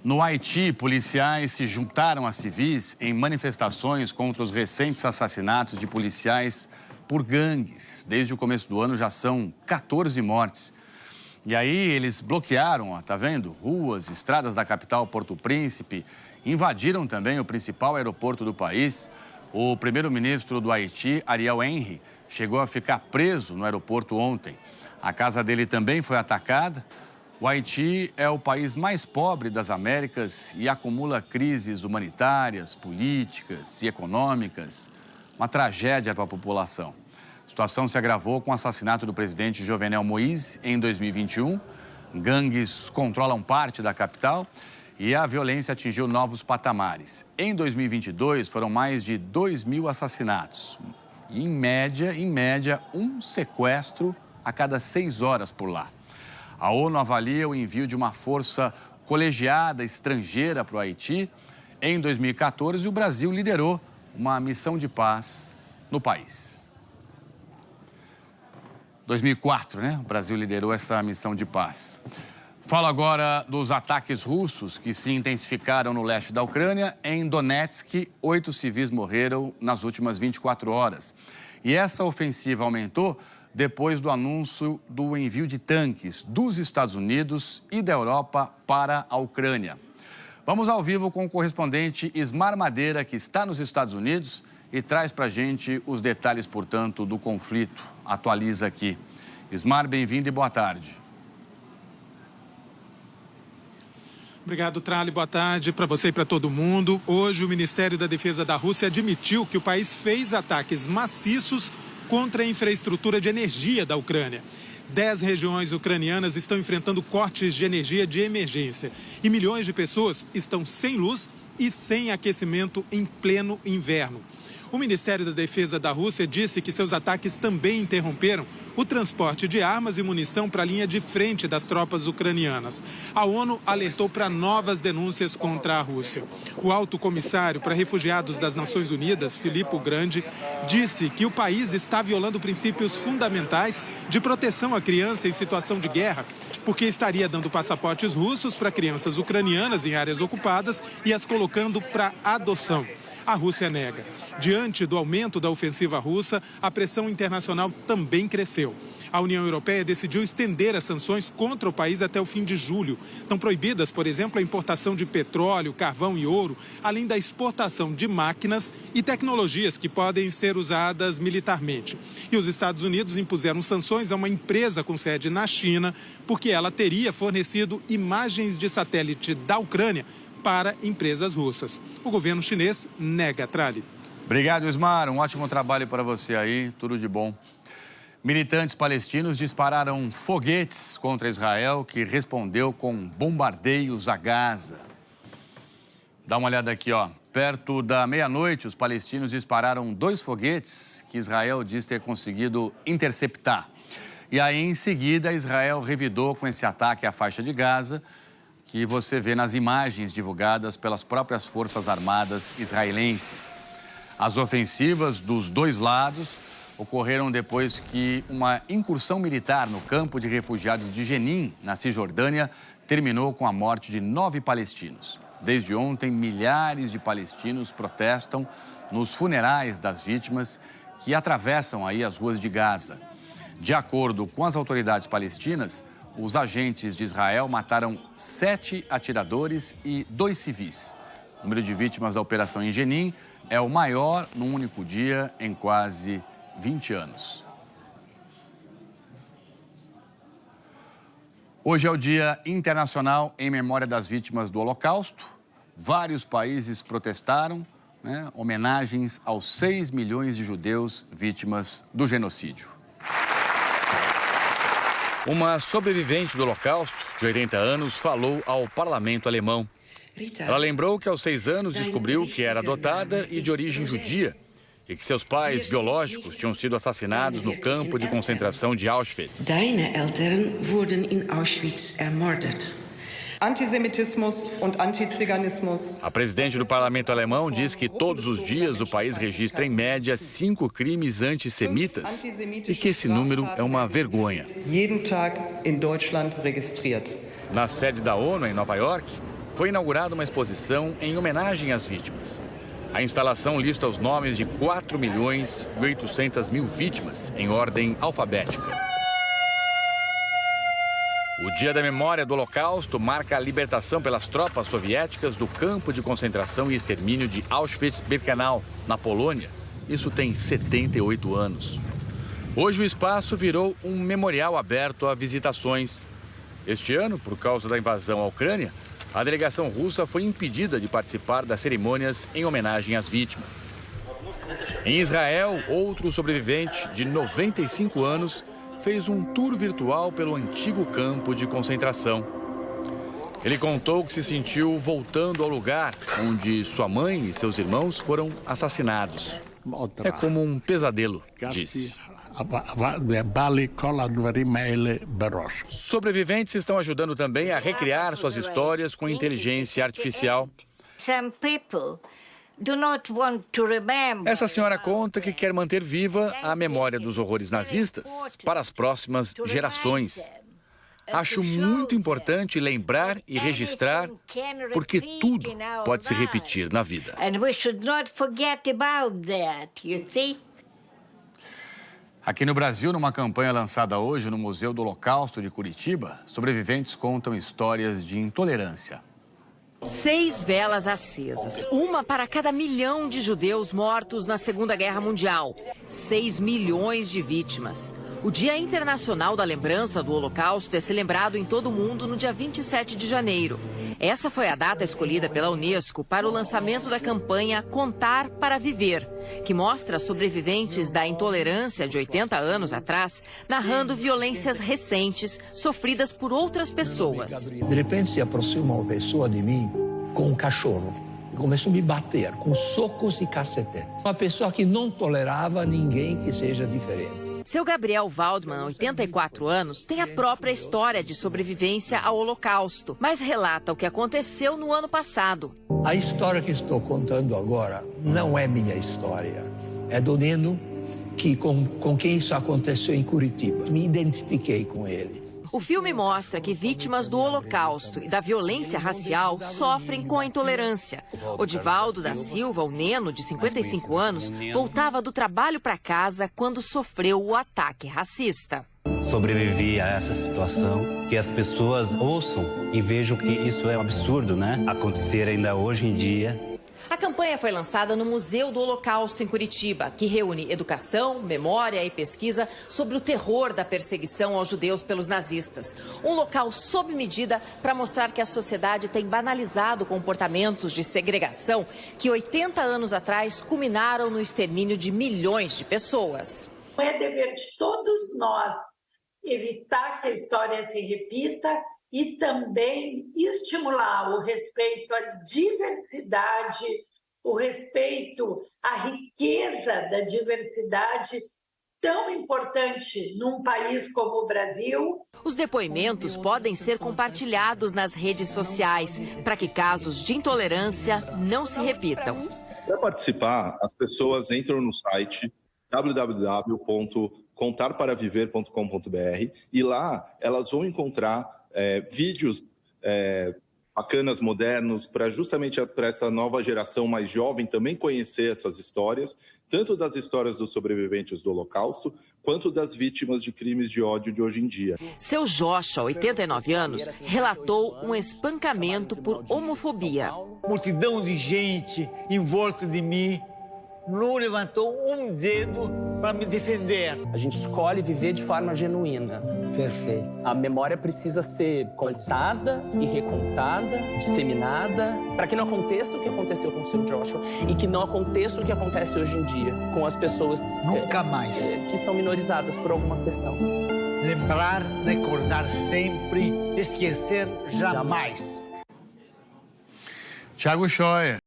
No Haiti, policiais se juntaram a civis em manifestações contra os recentes assassinatos de policiais por gangues. Desde o começo do ano já são 14 mortes. E aí eles bloquearam, ó, tá vendo? Ruas, estradas da capital Porto Príncipe, invadiram também o principal aeroporto do país. O primeiro-ministro do Haiti, Ariel Henry, chegou a ficar preso no aeroporto ontem. A casa dele também foi atacada. O Haiti é o país mais pobre das Américas e acumula crises humanitárias, políticas e econômicas. Uma tragédia para a população. A situação se agravou com o assassinato do presidente Jovenel Moïse em 2021. Gangues controlam parte da capital e a violência atingiu novos patamares. Em 2022, foram mais de 2.000 assassinatos. E, em média, um sequestro a cada 6 horas por lá. A ONU avalia o envio de uma força colegiada estrangeira para o Haiti. Em 2014, o Brasil liderou uma missão de paz no país. 2004, né? O Brasil liderou essa missão de paz. Falo agora dos ataques russos que se intensificaram no leste da Ucrânia. Em Donetsk, 8 civis morreram nas últimas 24 horas. E essa ofensiva aumentou depois do anúncio do envio de tanques dos Estados Unidos e da Europa para a Ucrânia. Vamos ao vivo com o correspondente Ismar Madeira, que está nos Estados Unidos e traz para a gente os detalhes, portanto, do conflito. Atualiza aqui. Ismar, bem-vindo e boa tarde. Obrigado, Trali. Boa tarde para você e para todo mundo. Hoje, o Ministério da Defesa da Rússia admitiu que o país fez ataques maciços contra a infraestrutura de energia da Ucrânia. 10 regiões ucranianas estão enfrentando cortes de energia de emergência e milhões de pessoas estão sem luz e sem aquecimento em pleno inverno. O Ministério da Defesa da Rússia disse que seus ataques também interromperam o transporte de armas e munição para a linha de frente das tropas ucranianas. A ONU alertou para novas denúncias contra a Rússia. O alto comissário para refugiados das Nações Unidas, Filippo Grandi, disse que o país está violando princípios fundamentais de proteção à criança em situação de guerra, porque estaria dando passaportes russos para crianças ucranianas em áreas ocupadas e as colocando para adoção. A Rússia nega. Diante do aumento da ofensiva russa, a pressão internacional também cresceu. A União Europeia decidiu estender as sanções contra o país até o fim de julho. Estão proibidas, por exemplo, a importação de petróleo, carvão e ouro, além da exportação de máquinas e tecnologias que podem ser usadas militarmente. E os Estados Unidos impuseram sanções a uma empresa com sede na China, porque ela teria fornecido imagens de satélite da Ucrânia para empresas russas. O governo chinês nega, Trali. Obrigado, Ismar. Um ótimo trabalho para você aí. Tudo de bom. Militantes palestinos dispararam foguetes contra Israel, que respondeu com bombardeios a Gaza. Dá uma olhada aqui, ó. Perto da meia-noite, os palestinos dispararam 2 foguetes que Israel diz ter conseguido interceptar. E aí, em seguida, Israel revidou com esse ataque à faixa de Gaza, que você vê nas imagens divulgadas pelas próprias Forças Armadas israelenses. As ofensivas dos dois lados ocorreram depois que uma incursão militar no campo de refugiados de Jenin, na Cisjordânia, terminou com a morte de 9 palestinos. Desde ontem, milhares de palestinos protestam nos funerais das vítimas que atravessam aí as ruas de Gaza. De acordo com as autoridades palestinas, os agentes de Israel mataram 7 atiradores e 2 civis. O número de vítimas da operação em Jenin é o maior num único dia em quase 20 anos. Hoje é o Dia Internacional em Memória das Vítimas do Holocausto. Vários países protestaram, homenagens aos 6 milhões de judeus vítimas do genocídio. Uma sobrevivente do Holocausto, de 80 anos, falou ao parlamento alemão. Ela lembrou que aos 6 anos descobriu que era adotada e de origem judia e que seus pais biológicos tinham sido assassinados no campo de concentração de Auschwitz. Deine Eltern wurden in Auschwitz ermordet. Antissemitismus und Antiziganismus. A presidente do parlamento alemão diz que todos os dias o país registra em média 5 crimes antissemitas e que esse número é uma vergonha. Jeden Tag in Deutschland registriert. Na sede da ONU, em Nova York, foi inaugurada uma exposição em homenagem às vítimas. A instalação lista os nomes de 4.800.000 vítimas em ordem alfabética. O Dia da Memória do Holocausto marca a libertação pelas tropas soviéticas do campo de concentração e extermínio de Auschwitz-Birkenau, na Polônia. Isso tem 78 anos. Hoje o espaço virou um memorial aberto a visitações. Este ano, por causa da invasão à Ucrânia, a delegação russa foi impedida de participar das cerimônias em homenagem às vítimas. Em Israel, outro sobrevivente de 95 anos fez um tour virtual pelo antigo campo de concentração. Ele contou que se sentiu voltando ao lugar onde sua mãe e seus irmãos foram assassinados. É como um pesadelo, disse. Sobreviventes estão ajudando também a recriar suas histórias com inteligência artificial. Essa senhora conta que quer manter viva a memória dos horrores nazistas para as próximas gerações. Acho muito importante lembrar e registrar, porque tudo pode se repetir na vida. Aqui no Brasil, numa campanha lançada hoje no Museu do Holocausto de Curitiba, sobreviventes contam histórias de intolerância. 6 velas acesas, uma para cada 1 milhão de judeus mortos na Segunda Guerra Mundial. 6 milhões de vítimas. O Dia Internacional da Lembrança do Holocausto é celebrado em todo o mundo no dia 27 de janeiro. Essa foi a data escolhida pela Unesco para o lançamento da campanha Contar para Viver, que mostra sobreviventes da intolerância de 80 anos atrás, narrando violências recentes sofridas por outras pessoas. De repente se aproxima uma pessoa de mim com um cachorro e começou a me bater com socos e cacetetes. Uma pessoa que não tolerava ninguém que seja diferente. Seu Gabriel Waldman, 84 anos, tem a própria história de sobrevivência ao Holocausto, mas relata o que aconteceu no ano passado. A história que estou contando agora não é minha história. É do Neno, com quem isso aconteceu em Curitiba. Me identifiquei com ele. O filme mostra que vítimas do Holocausto e da violência racial sofrem com a intolerância. Odivaldo da Silva, o Neno, de 55 anos, voltava do trabalho para casa quando sofreu o ataque racista. Sobrevivi a essa situação, que as pessoas ouçam e vejam que isso é um absurdo, né? Acontecer ainda hoje em dia. A campanha foi lançada no Museu do Holocausto em Curitiba, que reúne educação, memória e pesquisa sobre o terror da perseguição aos judeus pelos nazistas. Um local sob medida para mostrar que a sociedade tem banalizado comportamentos de segregação que 80 anos atrás culminaram no extermínio de milhões de pessoas. É dever de todos nós evitar que a história se repita e também estimular o respeito à diversidade, o respeito à riqueza da diversidade tão importante num país como o Brasil. Os depoimentos podem ser compartilhados nas redes sociais para que casos de intolerância não se repitam. Para participar, as pessoas entram no site www.contarparaviver.com.br e lá elas vão encontrar vídeos bacanas, modernos, justamente para essa nova geração mais jovem também conhecer essas histórias, tanto das histórias dos sobreviventes do Holocausto, quanto das vítimas de crimes de ódio de hoje em dia. Seu Joshua, 89 anos, relatou um espancamento por homofobia. Multidão de gente em volta de mim não levantou um dedo para me defender. A gente escolhe viver de forma genuína. Perfeito. A memória precisa ser contada e recontada, disseminada, para que não aconteça o que aconteceu com o seu Joshua e que não aconteça o que acontece hoje em dia com as pessoas nunca mais que são minorizadas por alguma questão. Lembrar, recordar sempre, esquecer jamais. Thiago Scheuer.